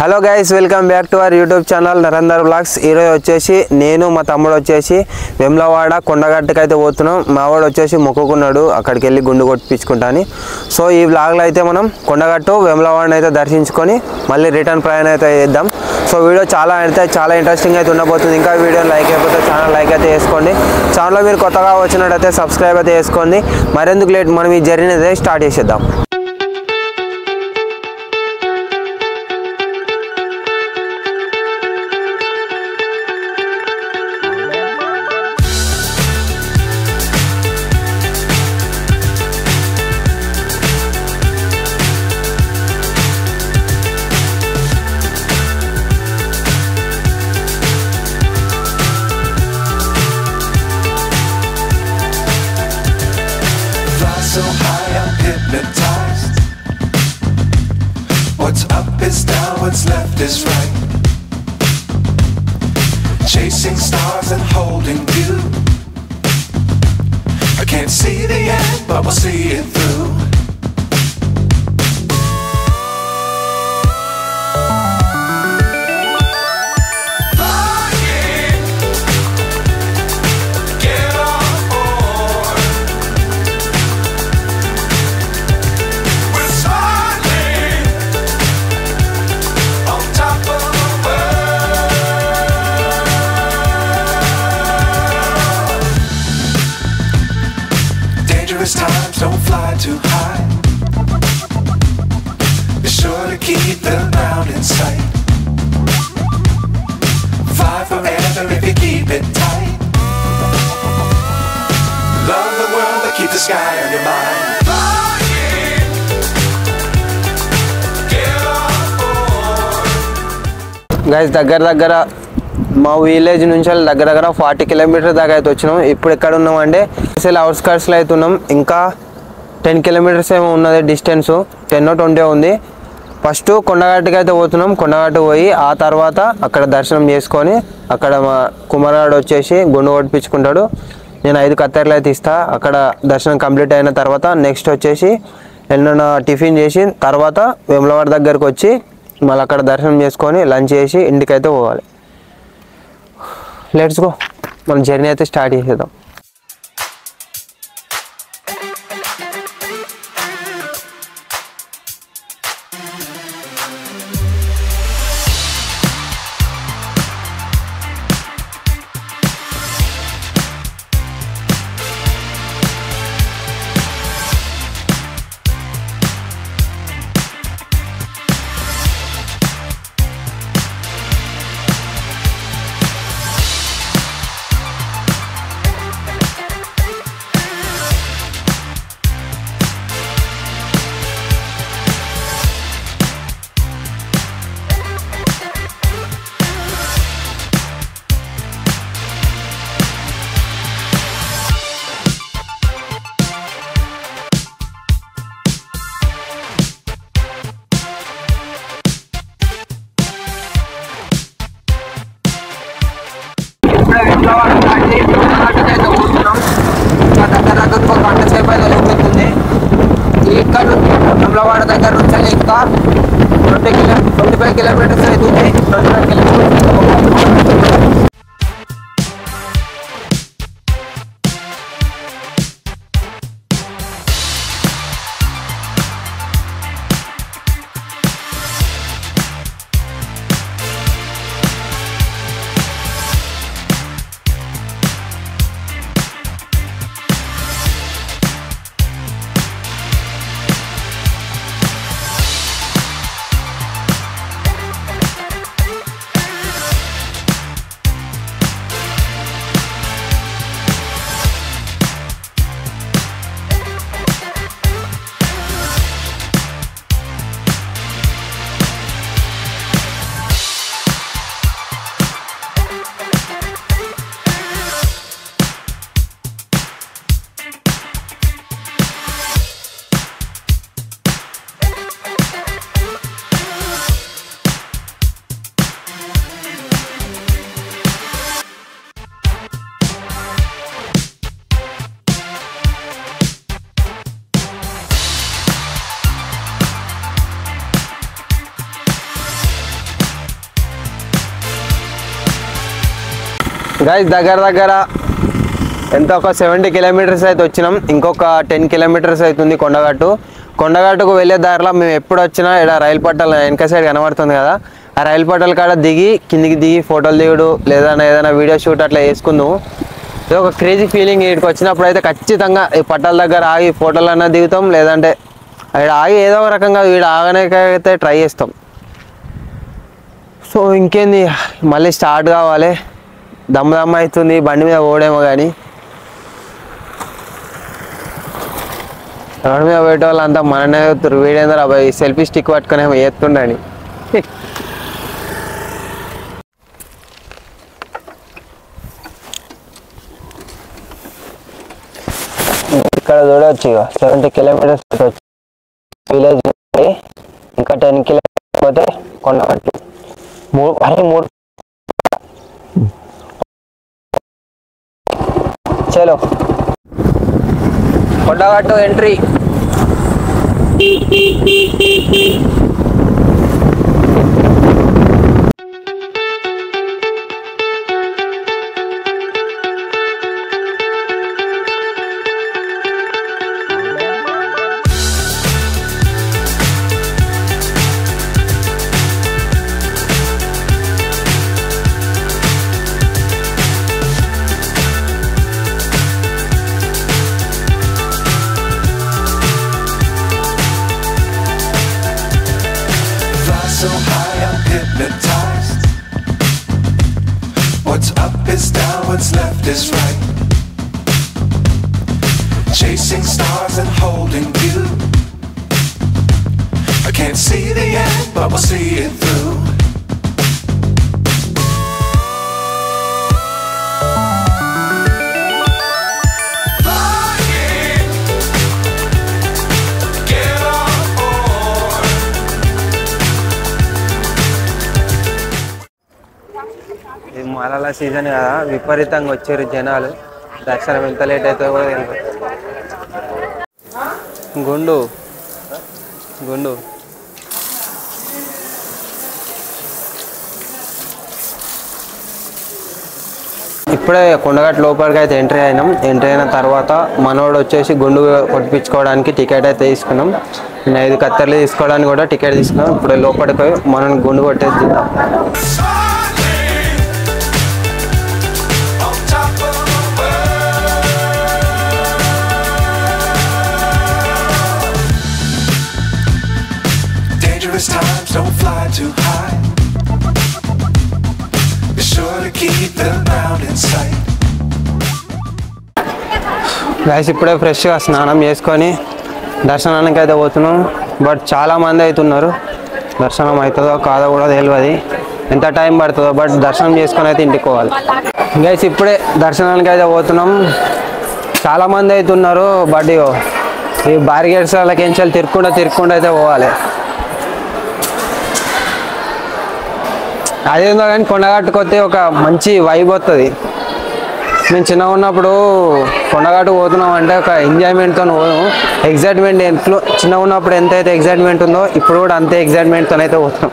Hello guys, welcome back to our YouTube channel Narender blogs. ఈరోజు వచ్చేసి నేను మా తమ్ముడు వచ్చేసి వెమ్లవాడ కొండగట్టుకు అయితే పోతున్నాం. మా వాడు వచ్చేసి మొక్కుకున్నాడు అక్కడికి వెళ్ళి గుండు కొట్టించుకుంటాని. సో ఈ వ్లాగ్లో అయితే మనం కొండగట్టు వెమ్లవాడని అయితే దర్శించుకొని మళ్ళీ రిటర్న్ ప్రయాణం అయితే చేద్దాం. సో వీడియో చాలా ఇంట్రెస్టింగ్ అయితే ఉండబోతుంది. ఇంకా వీడియో లైక్ అయిపోతే ఛానల్ లైక్ అయితే చేసుకోండి. ఛానల్లో మీరు కొత్తగా వచ్చినట్టయితే సబ్స్క్రైబ్ అయితే చేసుకోండి. మరెందుకు లేట్, మనం ఈ జర్నీ అయితే స్టార్ట్ చేసేద్దాం. So high I'm hypnotized. What's up is down, what's left is right. Chasing stars and holding you. I can't see the end, but we'll see it through. Dangerous times, don't fly too high. Be sure to keep the ground in sight. Fly forever if you keep it tight. Love the world, but keep the sky on your mind. Guys, దగ్గర మా village నుంచి దగ్గర 40 kilometre దాకా అయితే వచ్చినాం. ఇప్పుడు ఎక్కడ ఉన్నామంటే అసలు అవుట్స్కర్ట్స్లో అయితే ఉన్నాం. ఇంకా 10 కిలోమీటర్స్ ఏమో ఉన్నది డిస్టెన్స్, 10 or 20 ఉంది. ఫస్ట్ కొండగట్టుకి అయితే పోతున్నాం. కొండగట్టు పోయి ఆ తర్వాత అక్కడ దర్శనం చేసుకొని అక్కడ మా కుమారుడు వచ్చేసి గుండు కొట్టించుకుంటాడు. నేను 5 కత్తెరలు అయితే ఇస్తా. అక్కడ దర్శనం కంప్లీట్ అయిన తర్వాత నెక్స్ట్ వచ్చేసి ఎన్నో టిఫిన్ చేసి తర్వాత వేములవాడ దగ్గరకు వచ్చి మళ్ళీ అక్కడ దర్శనం చేసుకొని లంచ్ చేసి ఇంటికైతే పోవాలి. లెట్స్ గో, మన జర్నీ అయితే స్టార్ట్ చేసేద్దాం. దగ్గర గంట సేపు అయితే వెళ్ళిపోతుంది. ఇక్కడ వేములవాడ దగ్గర నుంచి ఇంకా 25 కిలోమీటర్స్ అవుతుంది. 25 కిలోమీటర్స్ గైస్ దగ్గర ఎంత ఒక 70 కిలోమీటర్స్ అయితే వచ్చినాం. ఇంకొక 10 కిలోమీటర్స్ అవుతుంది కొండగట్టుకు వెళ్ళే దారిలో మేము ఎప్పుడు వచ్చినా ఇక్కడ రైలు పట్టాల వెనక సైడ్ కనబడుతుంది కదా, ఆ రైలు పట్టాల కాడ కిందికి దిగి ఫోటోలు దిగుడు లేదా ఏదైనా వీడియో షూట్ అట్లా వేసుకుందాము. ఇది ఒక క్రేజీ ఫీలింగ్. ఇక్కడికి వచ్చినప్పుడు అయితే ఖచ్చితంగా ఈ పట్టాల దగ్గర ఆగి ఫోటోలు అన్నా దిగుతాం, లేదంటే ఇక్కడ ఆగి ఏదో ఒక రకంగా వీడు ఆగడానికైతే ట్రై చేస్తాం. సో ఇంకేంది, మళ్ళీ స్టార్ట్ కావాలి. దమ్ము అవుతుంది, బండి మీద పోడేమో కానీ రోడ్డు మీద పోయే వాళ్ళు అంతా మననే చూస్తారు. వీడేందరూ అబ్బాయి సెల్ఫీ స్టిక్ పట్టుకొని ఏమో ఎత్తుండని. ఇక్కడ చూడవచ్చు ఇక 70 కిలోమీటర్స్ విలేజ్ నుండి ఇంకా 10 కిలోమీటర్స్ పోతే కొండగట్టు. 3 చలో Kondagattu entry. So high I'm hypnotized. What's up is down, what's left is right. Chasing stars and holding you. I can't see the end, but we'll see it through. ఇది మాలాల season కదా, విపరీతంగా వచ్చారు జనాలు. దర్శనం ఎంత లేట్ అవుతుందో కూడా తెలియదు. గుండు ఇప్పుడే కొండగట్టు లోపలికి అయితే ఎంట్రీ అయిన తర్వాత మనోడు వచ్చేసి గుండు కొట్టించుకోవడానికి టికెట్ అయితే తీసుకున్నాం. 5 కత్తెరలు తీసుకోవడానికి కూడా టికెట్ తీసుకున్నాం. ఇప్పుడు లోపలికి పోయి మనం గుండు కొట్టేసి తిందాం. Times don't fly too high. Be sure to keep the ground in sight. Guys ఇప్పుడే ఫ్రెష్గా స్నానం చేసుకొని దర్శనానికి అయితే పోతున్నాం. బట్ చాలామంది అవుతున్నారు. దర్శనం అవుతుందో కాదో కూడా తెలియదు, ఎంత టైం పడుతుందో. బట్ దర్శనం చేసుకొని అయితే ఇంటికి పోవాలి. గైస్ ఇప్పుడే దర్శనానికి అయితే పోతున్నాం. చాలామంది అవుతున్నారు. బట్ ఈ బారిగేట్స్ వాళ్ళకి ఏం చేయాలి, తిరుక్కుండా అయితే పోవాలి. అదేందో కానీ కొండగట్టుకొస్తే ఒక మంచి వైబ్ వస్తుంది. మేము చిన్నగా ఉన్నప్పుడు కొండగట్టు పోతున్నాం అంటే ఒక ఎంజాయ్మెంట్తో పోదాం. ఎగ్జైట్మెంట్ ఎంట్లో చిన్నగా ఉన్నప్పుడు ఎంత అయితే ఎగ్జైట్మెంట్ ఉందో ఇప్పుడు కూడా అంతే ఎగ్జైట్మెంట్తో అయితే పోతున్నాం.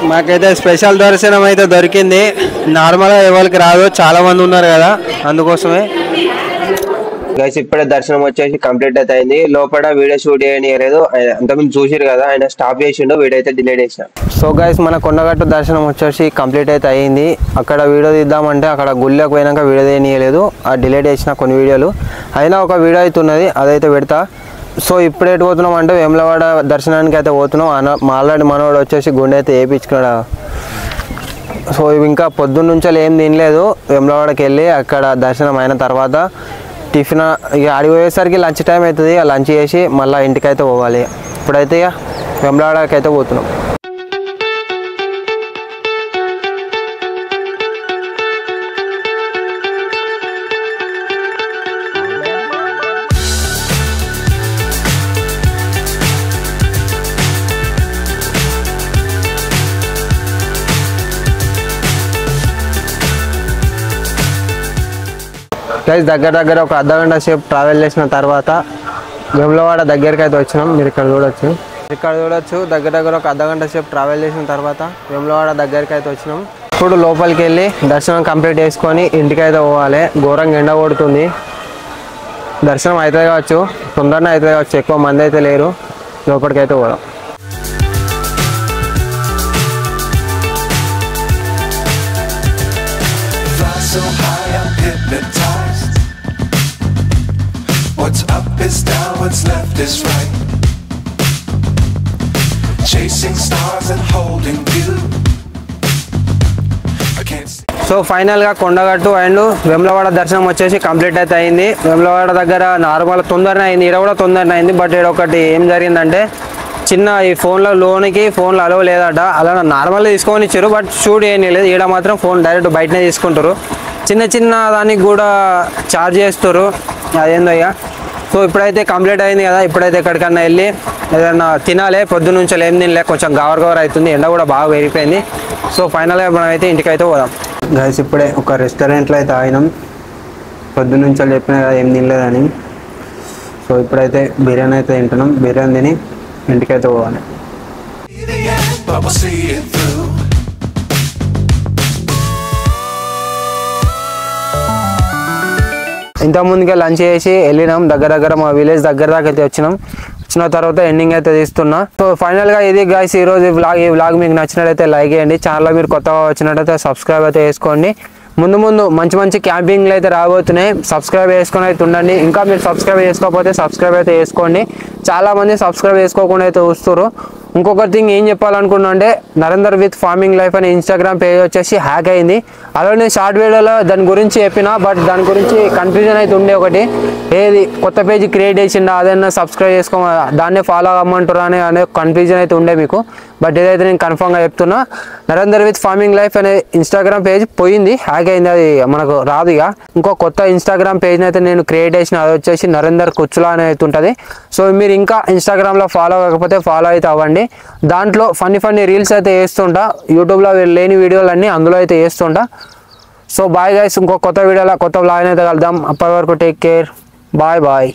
మాకైతే స్పెషల్ దర్శనం అయితే దొరికింది. నార్మల్గా ఎవరికి రాదు, చాలా మంది ఉన్నారు కదా, అందుకోసమే. గైస్ ఇప్పుడే దర్శనం వచ్చేసి కంప్లీట్ అయితే అయింది. లోపల వీడియో షూట్ చేయలేదు, అంతకుముందు చూసిరు కదా, ఆయన స్టాప్ చేసిండు, వీడియో అయితే డిలీట్ చేసిన. సో గైస్ మన కొండగట్టు దర్శనం వచ్చేసి కంప్లీట్ అయితే అయ్యింది. అక్కడ వీడియో తీద్దామంటే అక్కడ గుళ్ళకి పోయినాక వీడియో తీయలేదు, ఆ డిలీట్ చేసిన కొన్ని వీడియోలు. అయినా ఒక వీడియో అయితే ఉన్నది, అదైతే పెడతా. సో ఇప్పుడు ఎటు పోతున్నాం అంటే వేములవాడ దర్శనానికి అయితే పోతున్నాం. ఆల్రెడీ మనవాడు వచ్చేసి గుండె అయితే వేయించుకున్నాడు. సో ఇంకా పొద్దున్న నుంచి ఏం తినలేదు. వేములవాడకి వెళ్ళి అక్కడ దర్శనం అయిన తర్వాత టిఫిన్ ఇక అడిగి పోయేసరికి లంచ్ టైం అవుతుంది. ఆ లంచ్ చేసి మళ్ళీ ఇంటికి అయితే పోవాలి. ఇప్పుడైతే ఇక వేములవాడకి అయితే పోతున్నాం. గైస్ దగ్గర ఒక అర్ధగంట సేపు ట్రావెల్ చేసిన తర్వాత వేములవాడ దగ్గరికి అయితే వచ్చినాం. మీరు ఇక్కడ చూడొచ్చు దగ్గర ఒక అర్ధగంట సేపు ట్రావెల్ చేసిన తర్వాత వేములవాడ దగ్గరికి అయితే వచ్చినాం. ఇప్పుడు లోపలికి వెళ్ళి దర్శనం కంప్లీట్ చేసుకొని ఇంటికైతే పోవాలి. ఘోరంగా ఎండ కొడుతుంది. దర్శనం అవుతుంది కావచ్చు, తొందరనే అవుతుంది కావచ్చు, ఎక్కువ మంది అయితే లేరు. లోపలికైతే పోదాం. So high, I'm hypnotized. What's up is down, what's left is right. Chasing stars and holding you. I can't see. So ఫైనల్గా కొండగట్టు అండ్ వేములవాడ దర్శనం వచ్చేసి కంప్లీట్ అయితే అయింది. వేములవాడ దగ్గర నార్మల్ తొందరనే అయింది, ఇక్కడ కూడా తొందరనే అయింది. బట్ ఇక్కడ ఒకటి ఏం జరిగిందంటే చిన్న ఈ ఫోన్లో ఫోన్లో అలవ్ లేదట. అలా నార్మల్గా తీసుకొని ఇచ్చారు, బట్ షూట్ ఏం లేదు. ఇక్కడ మాత్రం ఫోన్ డైరెక్ట్ బయటనే తీసుకుంటారు. చిన్న దానికి కూడా ఛార్జ్ చేస్తారు, అదేందయ్యా. సో ఇప్పుడైతే కంప్లీట్ అయింది కదా, ఇప్పుడైతే ఎక్కడికన్నా వెళ్ళి ఏదన్నా తినాలి. పొద్దున్నుంచి ఏం తినలే, కొంచెం గవర్ అవుతుంది, ఎండ కూడా బాగా పెరిగిపోయింది. సో ఫైనల్గా మనమైతే ఇంటికైతే పోదాం. గైస్ ఇప్పుడే ఒక రెస్టారెంట్లో అయితే ఆగినాం. పొద్దున్నుంచి చెప్పిన కదా ఏం తినలేదని. సో ఇప్పుడైతే బిర్యానీ అయితే తింటున్నాం. బిర్యానీ తిని ఇంటికైతే పోవాలి. See the end, but we'll see it through. ఇంత ముందుకే లంచ్ చేసి వెళ్ళినాం. దగ్గర మా విలేజ్ దగ్గర దాకా అయితే వచ్చిన తర్వాత ఎండింగ్ అయితే తీస్తున్నా. సో ఫైనల్గా ఇది గైస్ ఈరోజు ఈ వ్లాగ్ మీకు నచ్చినట్లయితే లైక్ చేయండి. ఛానల్లో మీరు కొత్తగా వచ్చినట్టయితే సబ్స్క్రైబ్ అయితే చేసుకోండి. ముందు మంచి క్యాంపింగ్లు అయితే రాబోతున్నాయి. సబ్స్క్రైబ్ చేసుకొని అయితే ఉండండి. ఇంకా మీరు సబ్స్క్రైబ్ చేసుకోకపోతే సబ్స్క్రైబ్ అయితే చేసుకోండి. చాలామంది సబ్స్క్రైబ్ చేసుకోకుండా అయితే చూస్తారు. ఇంకొక థింగ్ ఏం చెప్పాలనుకున్నా అంటే నరేందర్ విత్ ఫార్మింగ్ లైఫ్ అనే ఇన్స్టాగ్రామ్ పేజ్ వచ్చేసి హ్యాక్ అయింది. అలానే షార్ట్ వీడియోలో దాని గురించి చెప్పిన, బట్ దాని గురించి కన్ఫ్యూజన్ అయితే ఉండే. ఒకటి ఏది కొత్త పేజ్ క్రియేట్ చేసిండా, అదన్నా సబ్స్క్రైబ్ చేసుకో, దాన్నే ఫాలో అవ్వమంటారు అనే కన్ఫ్యూజన్ అయితే ఉండే మీకు. బట్ ఇదైతే నేను కన్ఫర్మ్గా చెప్తున్నా. నరేందర్ విత్ ఫార్మింగ్ లైఫ్ అనే ఇన్స్టాగ్రామ్ పేజ్ పోయింది, హ్యాక్ అయింది. అది మనకు రాదు. ఇక ఇంకో కొత్త ఇన్స్టాగ్రామ్ పేజ్ని అయితే నేను క్రియేట్ చేసిన, అది వచ్చేసి నరేందర్ కుచ్చులా అని అయితే ఉంటుంది. సో మీరు ఇంకా ఇన్స్టాగ్రామ్లో ఫాలో కాకపోతే ఫాలో అయితే అవ్వండి. దాంట్లో ఫన్నీ రీల్స్ అయితే వేస్తుంటా. యూట్యూబ్లో లేని వీడియోలన్నీ అందులో అయితే వేస్తుంటా. సో బాయ్ గైస్, ఇంకో కొత్త వీడియోలో కొత్త వ్లాగ్ అయితే కలుద్దాం. అప్పటి వరకు టేక్ కేర్, బాయ్.